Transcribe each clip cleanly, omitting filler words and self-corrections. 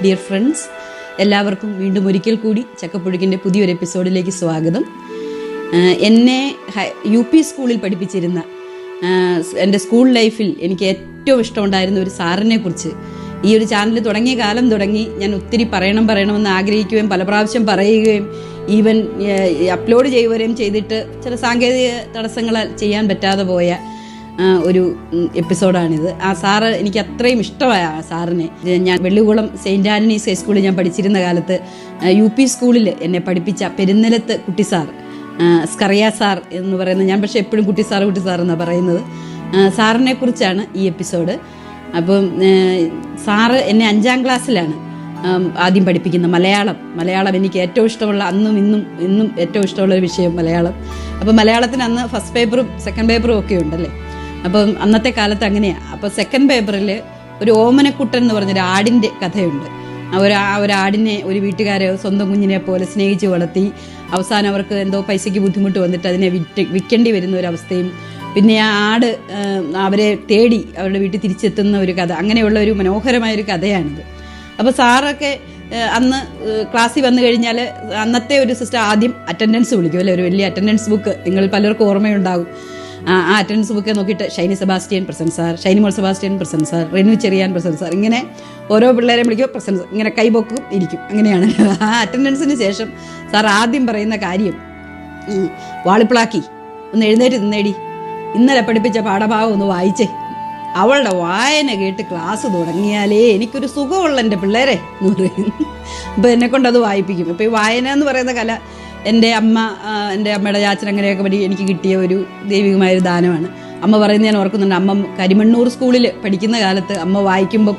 Dear friends, എല്ലാവർക്കും വീണ്ടും ഒരിക്കൽ കൂടി ചക്കപ്പുഴുക്കിൻ്റെ പുതിയൊരു എപ്പിസോഡിലേക്ക് സ്വാഗതം. എന്നെ UP സ്കൂളിൽ പഠിപ്പിച്ചിരുന്ന എൻ്റെ സ്കൂൾ ലൈഫിൽ എനിക്ക് ഏറ്റവും ഇഷ്ടമുണ്ടായിരുന്ന ഒരു സാറിനെ കുറിച്ച് ഈ ഒരു ചാനൽ തുടങ്ങിയ കാലം തുടങ്ങി ഞാൻ ഒത്തിരി പറയണമെന്ന് ആഗ്രഹിക്കുകയും പല പ്രാവശ്യം പറയുകയും ഈവൻ അപ്ലോഡ് ചെയ്യുകയും ചെയ്തിട്ട് ചില സാങ്കേതിക തടസ്സങ്ങളാൽ ചെയ്യാൻ പറ്റാതെ പോയ ഒരു എപ്പിസോഡാണിത്. ആ സാറ് എനിക്ക് അത്രയും ഇഷ്ടമായ ആ സാറിനെ. ഞാൻ വെള്ളികുളം സെയിൻറ്റ് ആൻ്റണീസ് ഹൈസ്കൂളിൽ ഞാൻ പഠിച്ചിരുന്ന കാലത്ത് UP സ്കൂളിൽ എന്നെ പഠിപ്പിച്ച പെരുന്നലത്ത് കുട്ടി സാർ, സ്കറിയ സാർ എന്ന് പറയുന്നത്, ഞാൻ പക്ഷേ എപ്പോഴും കുട്ടി സാർ എന്നാണ് പറയുന്നത്. സാറിനെ കുറിച്ചാണ് ഈ എപ്പിസോഡ്. അപ്പം സാറ് എന്നെ 5ാം ക്ലാസ്സിലാണ് ആദ്യം പഠിപ്പിക്കുന്നത്. മലയാളം എനിക്ക് ഏറ്റവും ഇഷ്ടമുള്ള, ഇന്നും ഏറ്റവും ഇഷ്ടമുള്ള ഒരു വിഷയം മലയാളം. അപ്പോൾ മലയാളത്തിന് അന്ന് ഫസ്റ്റ് പേപ്പറും സെക്കൻഡ് പേപ്പറും ഒക്കെ ഉണ്ടല്ലേ. അപ്പം അന്നത്തെ കാലത്ത് അങ്ങനെയാണ്. അപ്പോൾ സെക്കൻഡ് പേപ്പറിൽ ഒരു ഓമനക്കുട്ടൻ എന്ന് പറഞ്ഞൊരു ആടിൻ്റെ കഥയുണ്ട്. ഒരു ആടിനെ ഒരു വീട്ടുകാരെ സ്വന്തം കുഞ്ഞിനെ പോലെ സ്നേഹിച്ച് വളർത്തി അവസാനം അവർക്ക് എന്തോ പൈസയ്ക്ക് ബുദ്ധിമുട്ട് വന്നിട്ട് അതിനെ വിൽക്കേണ്ടി വരുന്ന ഒരവസ്ഥയും, പിന്നെ ആ ആട് അവരെ തേടി അവരുടെ വീട്ടിൽ തിരിച്ചെത്തുന്ന ഒരു കഥ. അങ്ങനെയുള്ള ഒരു മനോഹരമായൊരു കഥയാണിത്. അപ്പോൾ സാറൊക്കെ അന്ന് ക്ലാസ്സിൽ വന്നു കഴിഞ്ഞാൽ അന്നത്തെ ഒരു സിസ്റ്റം ആദ്യം അറ്റൻഡൻസ് വിളിക്കും അല്ലേ. ഒരു വലിയ അറ്റൻഡൻസ് ബുക്ക് നിങ്ങൾ പലർക്കും ഓർമ്മയുണ്ടാകും. ആ അറ്റൻഡൻസ് ബുക്ക് നോക്കിയിട്ട് Shiny Sebastian present sir, Shinymol Sebastian present sir, Renu Cherian present sir, ഇങ്ങനെ ഓരോ പിള്ളേരെ വിളിക്കും പ്രസൻറ്റ്, ഇങ്ങനെ കൈപൊക്കും ഇരിക്കും. അങ്ങനെയാണ് ആ അറ്റൻഡൻസിന് ശേഷം സാർ ആദ്യം പറയുന്ന കാര്യം, വാളിപ്പിളാക്കി ഒന്ന് എഴുന്നേറ്റ് നിന്നേടി, ഇന്നലെ പഠിപ്പിച്ച പാഠഭാഗം ഒന്ന് വായിച്ചേ. അവളുടെ വായന കേട്ട് ക്ലാസ് തുടങ്ങിയാലേ എനിക്കൊരു സുഖമുള്ള എൻ്റെ പിള്ളേരെ എന്ന് പറയും. അപ്പോൾ എന്നെക്കൊണ്ട് അത് വായിപ്പിക്കും. അപ്പോൾ ഈ വായന എന്ന് പറയുന്ന കല എൻ്റെ അമ്മയുടെ ചാച്ചൻ അങ്ങനെയൊക്കെ എനിക്ക് കിട്ടിയ ഒരു ദൈവികമായൊരു ദാനമാണ്. അമ്മ പറയുന്നത് ഞാൻ ഓർക്കുന്നുണ്ട്. അമ്മ കരിമണ്ണൂർ സ്കൂളിൽ പഠിക്കുന്ന കാലത്ത് അമ്മ വായിക്കുമ്പം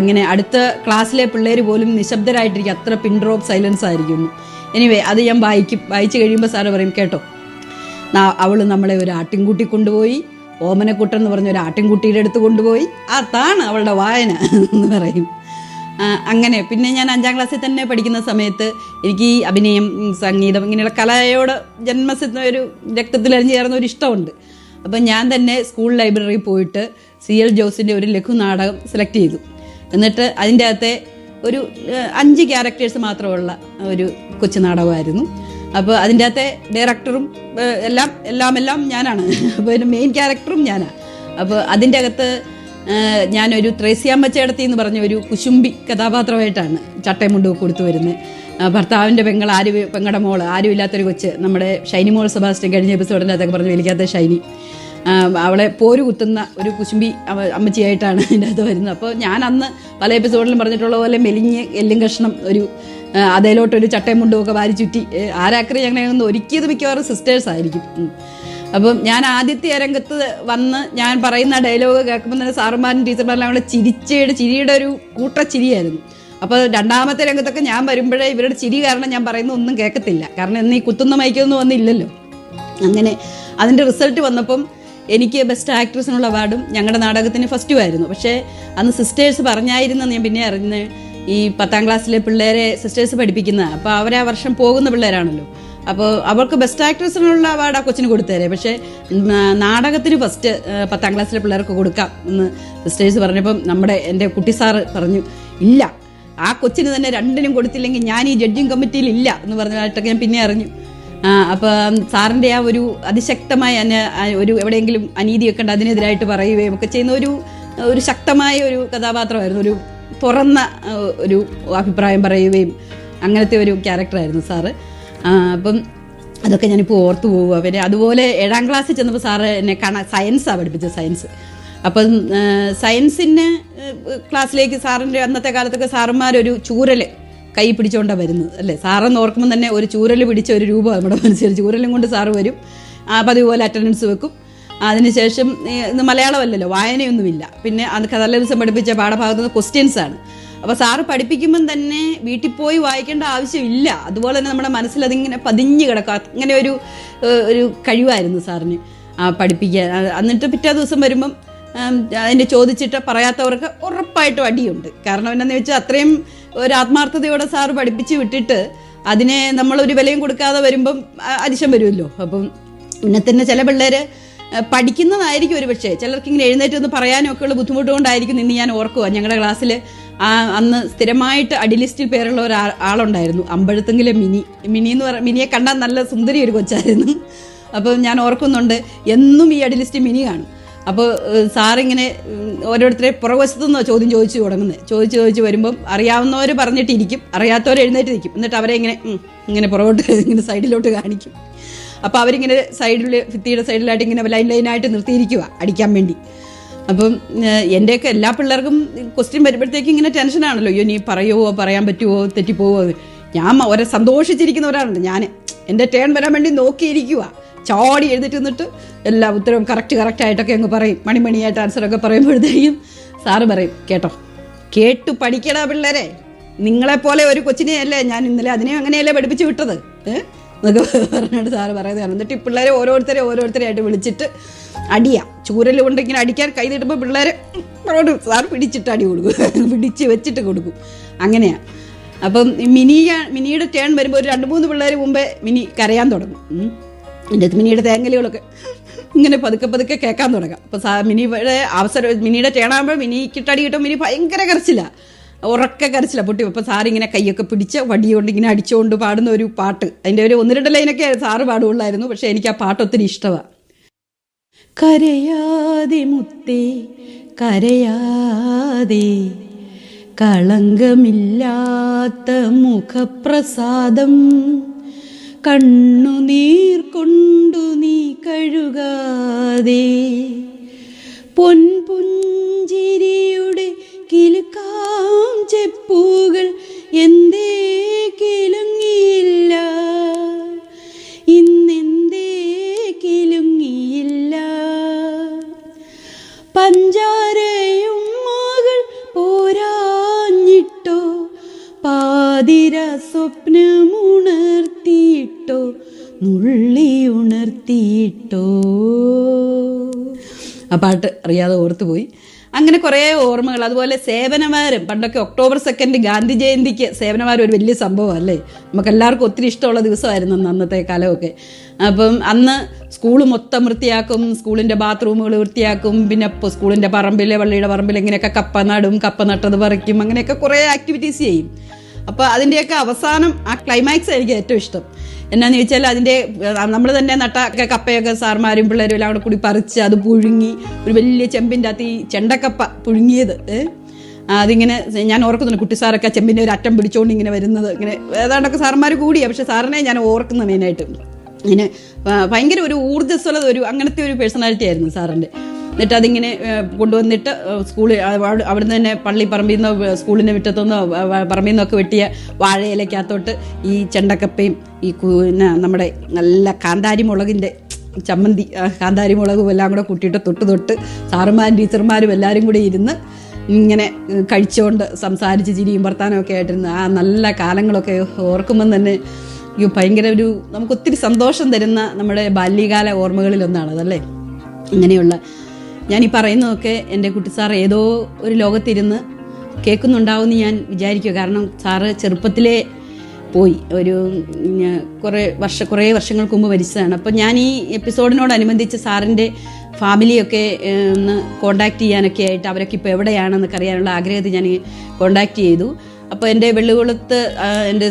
ഇങ്ങനെ അടുത്ത ക്ലാസ്സിലെ പിള്ളേർ പോലും നിശബ്ദരായിട്ടിരിക്കും, അത്ര പിൻ ഡ്രോപ്പ് സൈലൻസ് ആയിരിക്കുന്നു. എനിവേ അത് ഞാൻ വായിച്ച് കഴിയുമ്പോൾ സാറ് പറയും, കേട്ടോ അവൾ നമ്മളെ ഒരു ആട്ടിൻകുട്ടി കൊണ്ടുപോയി, ഓമനക്കുട്ടൻ എന്ന് പറഞ്ഞ ഒരു ആട്ടിൻകുട്ടിയുടെ അടുത്ത് കൊണ്ടുപോയി, അതാണ് അവളുടെ വായന എന്ന് പറയും. അങ്ങനെ പിന്നെ ഞാൻ 5ാം ക്ലാസ്സിൽ തന്നെ പഠിക്കുന്ന സമയത്ത് എനിക്ക് ഈ അഭിനയം, സംഗീതം, ഇങ്ങനെയുള്ള കലയോട് ജന്മസിദ്ധ ഒരു രക്തത്തിൽ അലിഞ്ഞു ചേർന്ന ഒരു ഇഷ്ടമുണ്ട്. അപ്പം ഞാൻ തന്നെ സ്കൂൾ ലൈബ്രറിയിൽ പോയിട്ട് CL ജോസിൻ്റെ ഒരു ലഘുനാടകം സെലക്ട് ചെയ്തു. എന്നിട്ട് അതിൻ്റെ അകത്തെ ഒരു 5 ക്യാരക്ടേഴ്സ് മാത്രമുള്ള ഒരു കൊച്ചു നാടകമായിരുന്നു. അപ്പോൾ അതിൻ്റെ അകത്തെ ഡയറക്ടറും എല്ലാം ഞാനാണ്. അപ്പോൾ അതിൻ്റെ മെയിൻ ക്യാരക്ടറും ഞാനാണ്. അപ്പോൾ അതിൻ്റെ അകത്ത് ഞാനൊരു ത്രേസ്യാമ്മ ചേട്ടത്തി എന്ന് പറഞ്ഞ ഒരു കുശുംബി കഥാപാത്രമായിട്ടാണ് ചട്ടയും മുണ്ടും കൊടുത്തു വരുന്നത്. ഭർത്താവിൻ്റെ പെങ്ങളുടെ മോള് ആരുമില്ലാത്തൊരു കൊച്ച്, നമ്മുടെ ഷൈനിമോൾ സെബാസ്റ്റ്യൻ കഴിഞ്ഞ എപ്പിസോഡിൻ്റെ അകത്തൊക്കെ പറഞ്ഞ് വിളിക്കാത്ത ഷൈനി, അവളെ പോര് കുത്തുന്ന ഒരു കുശുംബി അമ്മച്ചിയായിട്ടാണ് ഇതിൻ്റെ അകത്ത് വരുന്നത്. അപ്പോൾ ഞാൻ അന്ന് പല എപ്പിസോഡിലും പറഞ്ഞിട്ടുള്ള പോലെ മെലിഞ്ഞ് എല്ലും കഷ്ണം ഒരു അതേലോട്ടൊരു ചട്ടയും മുണ്ടും ഒക്കെ വാരി ചുറ്റി ആരാക്കറി ഞങ്ങളെ ഒന്ന് ഒരുക്കിയത് മിക്കവാറും സിസ്റ്റേഴ്സ് ആയിരിക്കും. അപ്പം ഞാൻ ആദ്യത്തെ രംഗത്ത് വന്ന് ഞാൻ പറയുന്ന ഡയലോഗ് കേൾക്കുമ്പോൾ തന്നെ സാറുമാരും ടീച്ചർമാരെല്ലാം കൂടെ ചിരിയുടെ ഒരു കൂട്ടച്ചിരിയായിരുന്നു. അപ്പോൾ 2ാമത്തെ രംഗത്തൊക്കെ ഞാൻ വരുമ്പോഴേ ഇവരുടെ ചിരി കാരണം ഞാൻ പറയുന്ന ഒന്നും കേൾക്കത്തില്ല. കാരണം എന്നീ കുത്തുന്ന മൈക്കൊന്നും വന്നില്ലല്ലോ. അങ്ങനെ അതിൻ്റെ റിസൾട്ട് വന്നപ്പം എനിക്ക് ബെസ്റ്റ് ആക്ട്രസിനുള്ള അവാർഡും ഞങ്ങളുടെ നാടകത്തിന് ഫസ്റ്റുമായിരുന്നു. പക്ഷേ അന്ന് സിസ്റ്റേഴ്സ് പറഞ്ഞായിരുന്നെന്ന് ഞാൻ പിന്നെ അറിഞ്ഞ്, ഈ 10ാം ക്ലാസ്സിലെ പിള്ളേരെ സിസ്റ്റേഴ്സ് പഠിപ്പിക്കുന്ന, അപ്പോൾ അവരെ ആ വർഷം പോകുന്ന പിള്ളേരാണല്ലോ. അപ്പോൾ അവർക്ക് ബെസ്റ്റ് ആക്ട്രസിനുള്ള അവാർഡ് ആ കൊച്ചിന് കൊടുത്തേരെ. പക്ഷേ നാടകത്തിന് ഫസ്റ്റ് 10ാം ക്ലാസ്സിലെ പിള്ളേർക്ക് കൊടുക്കാം എന്ന് സിസ്റ്റേഴ്സ് പറഞ്ഞപ്പം എൻ്റെ കുട്ടി സാറ് പറഞ്ഞു, ഇല്ല, ആ കൊച്ചിന് തന്നെ 2നും കൊടുത്തില്ലെങ്കിൽ ഞാൻ ഈ ജഡ്ജിങ് കമ്മിറ്റിയിൽ ഇല്ല എന്ന് പറഞ്ഞതായിട്ടൊക്കെ ഞാൻ പിന്നെ അറിഞ്ഞു. അപ്പം സാറിൻ്റെ ആ ഒരു അതിശക്തമായ ഒരു എവിടെയെങ്കിലും അനീതിയൊക്കെ ഉണ്ട് അതിനെതിരായിട്ട് പറയുകയും ഒക്കെ ചെയ്യുന്ന ഒരു ശക്തമായ ഒരു കഥാപാത്രമായിരുന്നു. ഒരു തുറന്ന ഒരു അഭിപ്രായം പറയുകയും അങ്ങനത്തെ ഒരു ക്യാരക്ടറായിരുന്നു സാറ്. അപ്പം അതൊക്കെ ഞാനിപ്പോൾ ഓർത്തു പോവുക. പിന്നെ അതുപോലെ 7ാം ക്ലാസ്സിൽ ചെന്നപ്പോൾ സാറ് എന്നെ സയൻസാണ് പഠിപ്പിച്ചത്, സയൻസ്. അപ്പം സയൻസിന് ക്ലാസ്സിലേക്ക് സാറിൻ്റെ അന്നത്തെ കാലത്തൊക്കെ സാറന്മാരൊരു ചൂരൽ കൈ പിടിച്ചുകൊണ്ടാണ് വരുന്നത് അല്ലേ. സാറെന്ന് ഓർക്കുമ്പോൾ തന്നെ ഒരു ചൂരൽ പിടിച്ച ഒരു രൂപം നമ്മുടെ മനസ്സിൽ, ചൂരലും കൊണ്ട് സാറ് വരും. പതിപോലെ അറ്റൻഡൻസ് വെക്കും. അതിനുശേഷം ഇന്ന് മലയാളമല്ലല്ലോ, വായനയൊന്നുമില്ല. പിന്നെ അത് തലേ ദിവസം പഠിപ്പിച്ച പാഠഭാഗത്ത് ക്വസ്റ്റ്യൻസാണ്. അപ്പോൾ സാറ് പഠിപ്പിക്കുമ്പം തന്നെ വീട്ടിൽ പോയി വായിക്കേണ്ട ആവശ്യമില്ല. അതുപോലെ തന്നെ നമ്മുടെ മനസ്സിൽ അതിങ്ങനെ പതിഞ്ഞ് കിടക്കും. അങ്ങനെ ഒരു കഴിവായിരുന്നു സാറിന് പഠിപ്പിക്കാൻ. എന്നിട്ട് പിറ്റേ ദിവസം വരുമ്പം അതിൻ്റെ ചോദിച്ചിട്ട് പറയാത്തവർക്ക് ഉറപ്പായിട്ടും അടിയുണ്ട്. കാരണം എന്താണെന്ന് വെച്ചാൽ അത്രയും ഒരു ആത്മാർത്ഥതയോടെ സാറ് പഠിപ്പിച്ച് വിട്ടിട്ട് അതിനെ നമ്മളൊരു വിലയും കൊടുക്കാതെ വരുമ്പം അരിശം വരുമല്ലോ. അപ്പം പിന്നെ തന്നെ ചില പിള്ളേർ പഠിക്കുന്നതായിരിക്കും ഒരു പക്ഷേ ചിലർക്ക് ഇങ്ങനെ എഴുന്നേറ്റ് ഒന്ന് പറയാനും ഒക്കെ ഉള്ള ബുദ്ധിമുട്ട് കൊണ്ടായിരിക്കും. ഇന്ന് ഞാൻ ഓർക്കുക, ഞങ്ങളുടെ ക്ലാസ്സിൽ അന്ന് സ്ഥിരമായിട്ട് അടിലിസ്റ്റിൽ പേരുള്ള ഒരാളുണ്ടായിരുന്നു, അമ്പഴത്തെങ്കിലെ മിനി എന്ന് മിനിയെ കണ്ടാൽ നല്ല സുന്ദരി ഒരു കൊച്ചായിരുന്നു. അപ്പോൾ ഞാൻ ഓർക്കുന്നുണ്ട്, എന്നും ഈ അടിലിസ്റ്റ് മിനി കാണും. അപ്പോൾ സാറിങ്ങനെ ഓരോരുത്തരെ പുറകുവശത്തുനിന്നോ ചോദ്യം ചോദിച്ചു തുടങ്ങുന്നത്. ചോദിച്ച് വരുമ്പം അറിയാവുന്നവർ പറഞ്ഞിട്ടിരിക്കും, അറിയാത്തവർ എഴുന്നേറ്റ് നിൽക്കും. എന്നിട്ട് അവരെ ഇങ്ങനെ പുറകോട്ട് ഇങ്ങനെ സൈഡിലോട്ട് കാണിക്കും. അപ്പോൾ അവരിങ്ങനെ ഭിത്തിയുടെ സൈഡിലായിട്ട് ഇങ്ങനെ ലൈനായിട്ട് നിർത്തിയിരിക്കുക അടിക്കാൻ വേണ്ടി. അപ്പം എൻ്റെയൊക്കെ എല്ലാ പിള്ളേർക്കും ക്വസ്റ്റ്യൻ വരുമ്പോഴത്തേക്ക് ഇങ്ങനെ ടെൻഷനാണല്ലോ, അയ്യോ നീ പറയുമോ, പറയാൻ പറ്റുമോ, തെറ്റിപ്പോവോ. ഞാൻ സന്തോഷിച്ചിരിക്കുന്ന ഒരാളുണ്ട്. ഞാൻ എൻ്റെ ടേൺ വരാൻ വേണ്ടി നോക്കിയിരിക്കുക, ചാടി എഴുതിട്ട് നിന്നിട്ട് എല്ലാ ഉത്തരവും കറക്റ്റായിട്ടൊക്കെ അങ്ങ് പറയും, മണിയായിട്ട് ആൻസറൊക്കെ പറയുമ്പോഴത്തേക്കും സാറ് പറയും, കേട്ടു പഠിക്കടാ പിള്ളേരെ, നിങ്ങളെപ്പോലെ ഒരു കൊച്ചിനെയല്ലേ ഞാൻ ഇന്നലെ അതിനെ അങ്ങനെയല്ലേ പഠിപ്പിച്ച് വിട്ടത് എന്നൊക്കെ പറഞ്ഞിട്ട് സാറ് പറയുന്നതാണ്. എന്നിട്ട് ഈ പിള്ളേരെ ഓരോരുത്തരെയായിട്ട് വിളിച്ചിട്ട് ചൂരൽ കൊണ്ട് ഇങ്ങനെ അടിക്കാൻ കൈ നീട്ടുമ്പോൾ പിള്ളേരെ സാറ് പിടിച്ചിട്ട് അടി കൊടുക്കും, പിടിച്ച് വെച്ചിട്ട് കൊടുക്കും. അങ്ങനെയാണ്. അപ്പം മിനിയുടെ ടേൺ വരുമ്പോൾ ഒരു 2-3 പിള്ളേർ മുമ്പേ മിനി കരയാൻ തുടങ്ങും. എൻ്റെ മിനിയുടെ തേങ്ങലുകളൊക്കെ ഇങ്ങനെ പതുക്കെ കേൾക്കാൻ തുടങ്ങാം. അപ്പോൾ മിനിയുടെ ടേണാകുമ്പോൾ മിനിക്കിട്ടടി കിട്ടും. മിനി ഭയങ്കര കരച്ചില്ല, ഉറക്കെ കരച്ചില്ല, പൊട്ടി. അപ്പോൾ സാറിങ്ങനെ കൈയൊക്കെ പിടിച്ച് വടി കൊണ്ട് ഇങ്ങനെ അടിച്ചുകൊണ്ട് പാടുന്ന ഒരു പാട്ട്, അതിൻ്റെ ഒരു 1-2 ലൈനൊക്കെ സാറ് പാടുള്ളായിരുന്നു. പക്ഷേ എനിക്ക് ആ പാട്ട് ഒത്തിരി ഇഷ്ടമാണ്. കരയാതെ മുത്തേ കരയാതെ, കളങ്കമില്ലാത്ത മുഖപ്രസാദം, കണ്ണുനീർ കൊണ്ടു നീ കഴുകാതെ, പൊൻപുഞ്ചിരിയുടെ കിലുക്കാം ചെപ്പുകൾ എന്തേ കിലുങ്ങിയില്ല, ഇന്നെന്തേ കിലുങ്ങിയില്ല, പഞ്ചാരയും മകൾ പോരാഞ്ഞിട്ടോ, പാതിര സ്വപ്നമുണർത്തിയിട്ടോ, നുള്ളി ഉണർത്തിയിട്ടോ. ആ പാട്ട് അറിയാതെ ഓർത്തുപോയി. അങ്ങനെ കുറേ ഓർമ്മകൾ. അതുപോലെ സേവനവാരം, പണ്ടൊക്കെ ഒക്ടോബർ 2 ഗാന്ധി ജയന്തിക്ക് സേവനവാരം ഒരു വലിയ സംഭവം അല്ലേ, നമുക്കെല്ലാവർക്കും ഒത്തിരി ഇഷ്ടമുള്ള ദിവസമായിരുന്നു അന്നത്തെ കാലമൊക്കെ. അപ്പം അന്ന് സ്കൂൾ മൊത്തം വൃത്തിയാക്കും, സ്കൂളിൻ്റെ ബാത്റൂമുകൾ വൃത്തിയാക്കും, പിന്നെ സ്കൂളിൻ്റെ പള്ളിയുടെ പറമ്പിൽ ഇങ്ങനെയൊക്കെ കപ്പ നടും, കപ്പ നട്ടത് പറിക്കും, അങ്ങനെയൊക്കെ കുറേ ആക്ടിവിറ്റീസ് ചെയ്യും. അപ്പോൾ അതിൻ്റെയൊക്കെ അവസാനം ആ ക്ലൈമാക്സ് എനിക്ക് ഏറ്റവും ഇഷ്ടം. എന്നാന്ന് ചോദിച്ചാൽ അതിൻ്റെ നമ്മൾ തന്നെ നട്ട കപ്പയൊക്കെ സാർമാരും പിള്ളേരും എല്ലാം കൂടെ കൂടി പറിച്ച് അത് പുഴുങ്ങി ഒരു വലിയ ചെമ്പിൻ്റെ അകത്ത് ഈ ചെണ്ടക്കപ്പ പുഴുങ്ങിയത്, അതിങ്ങനെ ഞാൻ ഓർക്കുന്നുണ്ട്. കുട്ടി സാറൊക്കെ ചെമ്പിൻ്റെ ഒരു അറ്റം പിടിച്ചുകൊണ്ട് ഇങ്ങനെ വരുന്നത്, ഇങ്ങനെ ഏതാണ്ടൊക്കെ സാറന്മാർ കൂടിയാണ്, പക്ഷേ സാറിനെ ഞാൻ ഓർക്കുന്നത് മെയിനായിട്ട്. ഇങ്ങനെ ഭയങ്കര ഒരു ഊർജ്ജസ്വലത, അങ്ങനത്തെ ഒരു പേഴ്സണാലിറ്റി ആയിരുന്നു സാറിൻ്റെ. എന്നിട്ട് അതിങ്ങനെ കൊണ്ടുവന്നിട്ട് സ്കൂളിൽ അവിടുന്ന് തന്നെ പറമ്പിൽ നിന്നോ സ്കൂളിൻ്റെ മുറ്റത്തുനിന്നോ പറമ്പിൽ നിന്നൊക്കെ വെട്ടിയ വാഴയിലക്കകത്തോട്ട് ഈ ചെണ്ടക്കപ്പയും ഈ നമ്മുടെ നല്ല കാന്താരി മുളകിൻ്റെ ചമ്മന്തി, കാന്താരി മുളകും എല്ലാം കൂടെ കൂട്ടിയിട്ട് തൊട്ട് സാറുമാരും ടീച്ചർമാരും എല്ലാവരും കൂടി ഇരുന്ന് ഇങ്ങനെ കഴിച്ചുകൊണ്ട് സംസാരിച്ച് ചിരിയും വർത്താനമൊക്കെ ആയിട്ടിരുന്ന് ആ നല്ല കാലങ്ങളൊക്കെ ഓർക്കുമ്പം തന്നെ ഭയങ്കര നമുക്കൊത്തിരി സന്തോഷം തരുന്ന നമ്മുടെ ബാല്യകാല ഓർമ്മകളിലൊന്നാണ് അതല്ലേ. ഇങ്ങനെയുള്ള ഞാനീ പറയുന്നതൊക്കെ എൻ്റെ കുട്ടി സാർ ഏതോ ഒരു ലോകത്തിരുന്ന് കേൾക്കുന്നുണ്ടാവുമെന്ന് ഞാൻ വിചാരിക്കുക. കാരണം സാറ് ചെറുപ്പത്തിലേ പോയി, കുറേ വർഷങ്ങൾക്ക് മുമ്പ് മരിച്ചതാണ്. അപ്പോൾ ഞാൻ ഈ എപ്പിസോഡിനോടനുബന്ധിച്ച് സാറിൻ്റെ ഫാമിലിയൊക്കെ ഒന്ന് കോണ്ടാക്ട് ചെയ്യാനൊക്കെ ആയിട്ട് അവരൊക്കെ ഇപ്പോൾ എവിടെയാണെന്നൊക്കെ അറിയാനുള്ള ആഗ്രഹത്തിൽ ഞാൻ കോണ്ടാക്ട് ചെയ്തു. അപ്പോൾ എൻ്റെ വെള്ളുകുളത്ത് എൻ്റെ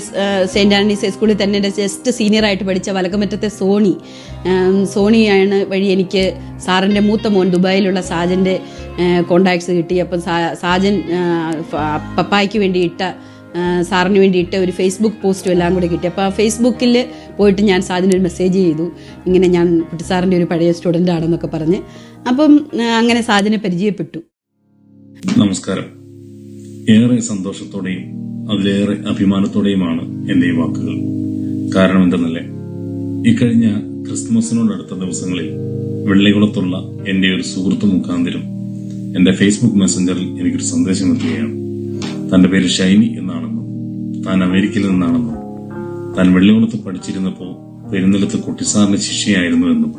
സെയിൻറ്റ് ആൻ്റണീസ് ഹൈസ്കൂളിൽ തന്നെ എൻ്റെ ജസ്റ്റ് സീനിയറായിട്ട് പഠിച്ച വലക്കമറ്റത്തെ സോണിയാണ് വഴി എനിക്ക് സാറിൻ്റെ മൂത്ത മോൻ ദുബായിലുള്ള സാജൻ്റെ കോണ്ടാക്ട്സ് കിട്ടി. അപ്പം സാജൻ പപ്പായ്ക്ക് വേണ്ടിയിട്ട സാറിന് വേണ്ടിയിട്ട് ഒരു ഫേസ്ബുക്ക് പോസ്റ്റും എല്ലാം കൂടെ കിട്ടി. അപ്പോൾ ആ ഫേസ്ബുക്കിൽ പോയിട്ട് ഞാൻ സാജിനൊരു മെസ്സേജ് ചെയ്തു, ഇങ്ങനെ ഞാൻ കുട്ടി സാറിൻ്റെ ഒരു പഴയ സ്റ്റുഡൻ്റ് ആണെന്നൊക്കെ പറഞ്ഞ്. അപ്പം അങ്ങനെ സാജിനെ പരിചയപ്പെട്ടു. നമസ്കാരം. ഏറെ സന്തോഷത്തോടെയും അതിലേറെ അഭിമാനത്തോടെയുമാണ് എൻ്റെ ഈ വാക്കുകൾ. കാരണം എന്തെന്നല്ലേ, ഇക്കഴിഞ്ഞ ക്രിസ്മസിനോടടുത്ത ദിവസങ്ങളിൽ വെള്ളികുളത്തുള്ള എൻ്റെ ഒരു സുഹൃത്ത് മുഖാന്തരം എൻ്റെ ഫേസ്ബുക്ക് മെസ്സഞ്ചറിൽ എനിക്കൊരു സന്ദേശം എത്തുകയാണ്. തന്റെ പേര് ഷൈനി എന്നാണെന്നും താൻ അമേരിക്കയിൽ നിന്നാണെന്നും താൻ വെള്ളികുളത്ത് പഠിച്ചിരുന്നപ്പോൾ പെരുന്നിലത്ത് കുട്ടിസാറിന്റെ ശിഷ്യയായിരുന്നു എന്നും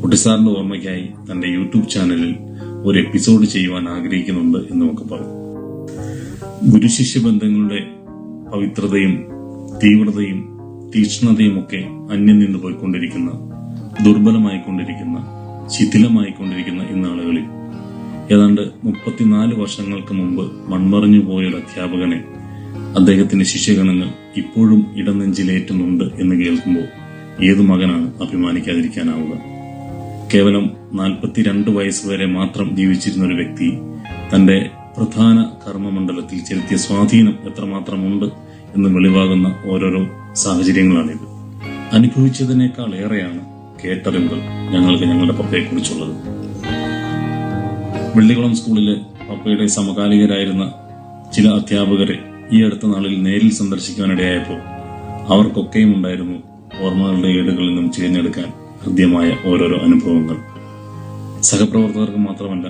കുട്ടിസാറിന്റെ ഓർമ്മയ്ക്കായി തന്റെ യൂട്യൂബ് ചാനലിൽ ഒരു എപ്പിസോഡ് ചെയ്യുവാൻ ആഗ്രഹിക്കുന്നുണ്ട് എന്നുമൊക്കെ പറഞ്ഞു. ഗുരുശിഷ്യ ബന്ധങ്ങളുടെ പവിത്രതയും തീവ്രതയും തീക്ഷ്ണതയും ഒക്കെ അന്യം നിന്ന് പോയിക്കൊണ്ടിരിക്കുന്ന, ദുർബലമായിക്കൊണ്ടിരിക്കുന്ന, ശിഥിലമായിക്കൊണ്ടിരിക്കുന്ന ഇന്നാളുകളിൽ ഏതാണ്ട് 34 വർഷങ്ങൾക്ക് മുമ്പ് മൺമറഞ്ഞു പോയൊരു അധ്യാപകനെ അദ്ദേഹത്തിന്റെ ശിഷ്യഗണങ്ങൾ ഇപ്പോഴും ഇടനെഞ്ചിലേറ്റുന്നുണ്ട് എന്ന് കേൾക്കുമ്പോൾ ഏതു മകനാണ് അഭിമാനിക്കാതിരിക്കാനാവുക? കേവലം 42 വയസ്സ് വരെ മാത്രം ജീവിച്ചിരുന്ന ഒരു വ്യക്തി തന്റെ പ്രധാന കർമ്മമണ്ഡലത്തിൽ ചെലുത്തിയ സ്വാധീനം എത്രമാത്രമുണ്ട് എന്ന് വെളിവാകുന്ന ഓരോരോ സാഹചര്യങ്ങളാണിത്. അനുഭവിച്ചതിനേക്കാൾ ഏറെയാണ് കേട്ടറിവുകൾ ഞങ്ങൾക്ക് ഞങ്ങളുടെ പപ്പയെക്കുറിച്ചുള്ളത്. വെള്ളിക്കുളം സ്കൂളിലെ പപ്പയുടെ സമകാലികരായിരുന്ന ചില അധ്യാപകരെ ഈ അടുത്ത നാളിൽ നേരിൽ സന്ദർശിക്കാനിടയായപ്പോൾ അവർക്കൊക്കെയും ഉണ്ടായിരുന്നു ഓർമ്മകളുടെ ഏടുകളിൽ നിന്നും തിരഞ്ഞെടുക്കാൻ ഹൃദ്യമായ ഓരോരോ അനുഭവങ്ങൾ. സഹപ്രവർത്തകർക്ക് മാത്രമല്ല,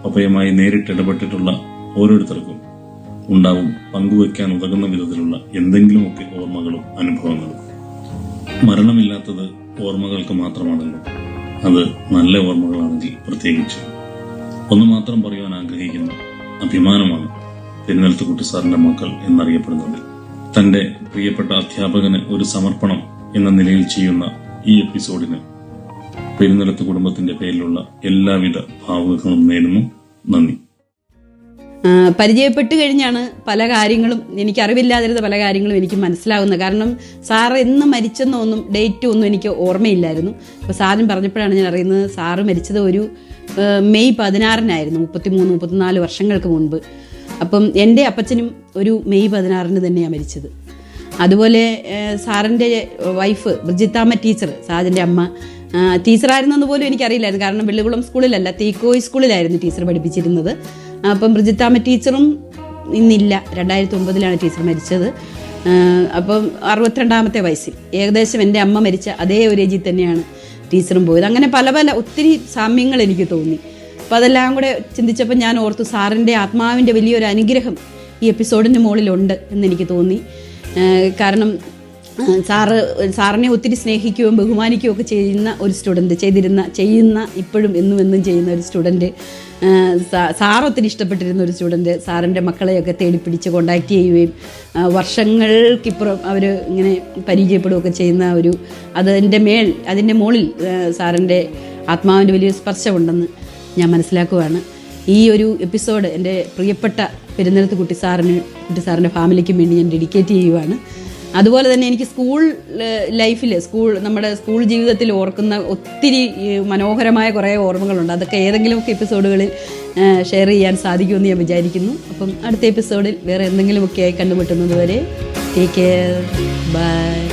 പപ്പയുമായി നേരിട്ട് ഇടപെട്ടിട്ടുള്ള ഓരോരുത്തർക്കും ഉണ്ടാവും പങ്കുവയ്ക്കാൻ ഉതകുന്ന വിധത്തിലുള്ള എന്തെങ്കിലുമൊക്കെ ഓർമ്മകളും അനുഭവങ്ങളും. മരണമില്ലാത്തത് ഓർമ്മകൾക്ക് മാത്രമാണല്ലോ, അത് നല്ല ഓർമ്മകളാണെങ്കിൽ പ്രത്യേകിച്ച്. ഒന്ന് മാത്രം പറയുവാൻ ആഗ്രഹിക്കുന്ന അഭിമാനമാണ് പെരുന്നലത്തുകുട്ടി സാറിന്റെ മക്കൾ എന്നറിയപ്പെടുന്നത്. തന്റെ പ്രിയപ്പെട്ട അധ്യാപകന് ഒരു സമർപ്പണം എന്ന നിലയിൽ ചെയ്യുന്ന ഈ എപ്പിസോഡിന് പെരുന്നലത്ത് കുടുംബത്തിന്റെ പേരിലുള്ള എല്ലാവിധ ഭാവുകങ്ങളും നേരുന്നു. നന്ദി. പരിചയപ്പെട്ട് കഴിഞ്ഞാണ് പല കാര്യങ്ങളും, എനിക്ക് അറിവില്ലാതിരുന്ന പല കാര്യങ്ങളും എനിക്ക് മനസ്സിലാവുന്നത്. കാരണം സാറ് എന്ന് മരിച്ചെന്നൊന്നും ഡേറ്റും ഒന്നും എനിക്ക് ഓർമ്മയില്ലായിരുന്നു. അപ്പോൾ സാറിന് പറഞ്ഞപ്പോഴാണ് ഞാൻ അറിയുന്നത് സാറ് മരിച്ചത് ഒരു മെയ് 16-നായിരുന്നു, 33-34 വർഷങ്ങൾക്ക് മുൻപ്. അപ്പം എൻ്റെ അപ്പച്ചനും ഒരു മെയ് 16-ന് തന്നെയാണ് മരിച്ചത്. അതുപോലെ സാറിൻ്റെ വൈഫ് ബ്രിജിത്താമ്മ ടീച്ചർ, സാറിൻ്റെ അമ്മ ടീച്ചറായിരുന്നെന്ന് പോലും എനിക്കറിയില്ലായിരുന്നു. കാരണം വെള്ളിക്കുളം സ്കൂളിലല്ല, തീക്കോയി സ്കൂളിലായിരുന്നു ടീച്ചർ പഠിപ്പിച്ചിരുന്നത്. അപ്പം ബ്രിജിത്താമ്മ ടീച്ചറും ഇന്നില്ല, 2009-ലാണ് ടീച്ചർ മരിച്ചത്. അപ്പം 62-ാമത്തെ വയസ്സിൽ, ഏകദേശം എൻ്റെ അമ്മ മരിച്ച അതേ ഒരു ഏജിൽ തന്നെയാണ് ടീച്ചറും പോയത്. അങ്ങനെ പല പല ഒത്തിരി സാമ്യങ്ങൾ എനിക്ക് തോന്നി. അപ്പം അതെല്ലാം കൂടെ ചിന്തിച്ചപ്പോൾ ഞാൻ ഓർത്തു, സാറിൻ്റെ ആത്മാവിൻ്റെ വലിയൊരു അനുഗ്രഹം ഈ എപ്പിസോഡിൻ്റെ മുകളിലുണ്ട് എന്നെനിക്ക് തോന്നി. കാരണം സാറിനെ ഒത്തിരി സ്നേഹിക്കുകയും ബഹുമാനിക്കുകയും ഒക്കെ ചെയ്യുന്ന ഒരു സ്റ്റുഡൻറ്റ്, ചെയ്യുന്ന ഇപ്പോഴും എന്നും ചെയ്യുന്ന ഒരു സ്റ്റുഡൻറ്റ്, സാർ ഒത്തിരി ഇഷ്ടപ്പെട്ടിരുന്ന ഒരു സ്റ്റുഡൻറ്റ്, സാറിൻ്റെ മക്കളെയൊക്കെ തേടിപ്പിടിച്ച് കോണ്ടാക്ട് ചെയ്യുകയും വർഷങ്ങൾക്കിപ്പുറം അവർ ഇങ്ങനെ പരിചയപ്പെടുകയൊക്കെ ചെയ്യുന്ന ഒരു അതിൻ്റെ മുകളിൽ സാറിൻ്റെ ആത്മാവിൻ്റെ വലിയൊരു സ്പർശമുണ്ടെന്ന് ഞാൻ മനസ്സിലാക്കുകയാണ്. ഈ ഒരു എപ്പിസോഡ് എൻ്റെ പ്രിയപ്പെട്ട പെരുന്നലത്ത് കുട്ടി സാറിൻ്റെ ഫാമിലിക്കും വേണ്ടി ഞാൻ ഡെഡിക്കേറ്റ് ചെയ്യുവാണ്. അതുപോലെ തന്നെ എനിക്ക് സ്കൂൾ ലൈഫിൽ, നമ്മുടെ സ്കൂൾ ജീവിതത്തിൽ ഓർക്കുന്ന ഒത്തിരി മനോഹരമായ കുറേ ഓർമ്മകളുണ്ട്. അതൊക്കെ ഏതെങ്കിലുമൊക്കെ എപ്പിസോഡുകളിൽ ഷെയർ ചെയ്യാൻ സാധിക്കുമെന്ന് ഞാൻ വിചാരിക്കുന്നു. അപ്പം അടുത്ത എപ്പിസോഡിൽ വേറെ എന്തെങ്കിലുമൊക്കെ ആയി കണ്ടുമുട്ടുന്നത് വരെ ടേക്ക് കെയർ, ബൈ.